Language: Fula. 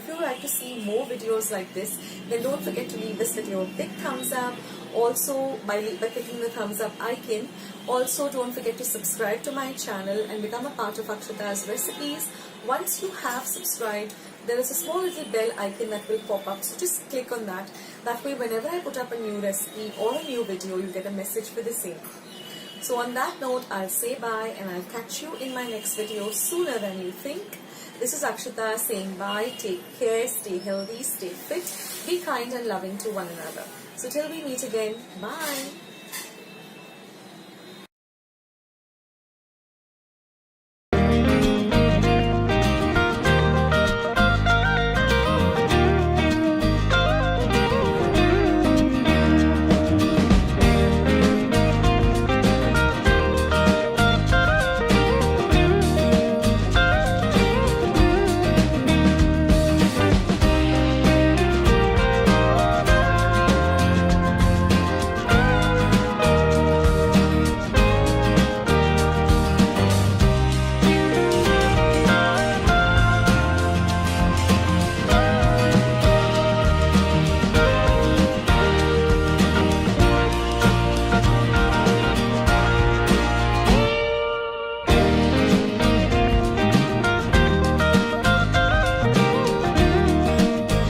if you would like to see more videos like this, then don't forget to leave this video a big thumbs up. Also, by clicking the thumbs up icon. Also, don't forget to subscribe to my channel and become a part of Akshata's recipes. Once you have subscribed, there is a small little bell icon that will pop up, so just click on that. That way, whenever I put up a new recipe or a new video, you get a message for the same. So on that note, I'll say bye and I'll catch you in my next video sooner than you think. This is Akshata saying bye, take care, stay healthy, stay fit, be kind and loving to one another. So till we meet again, bye.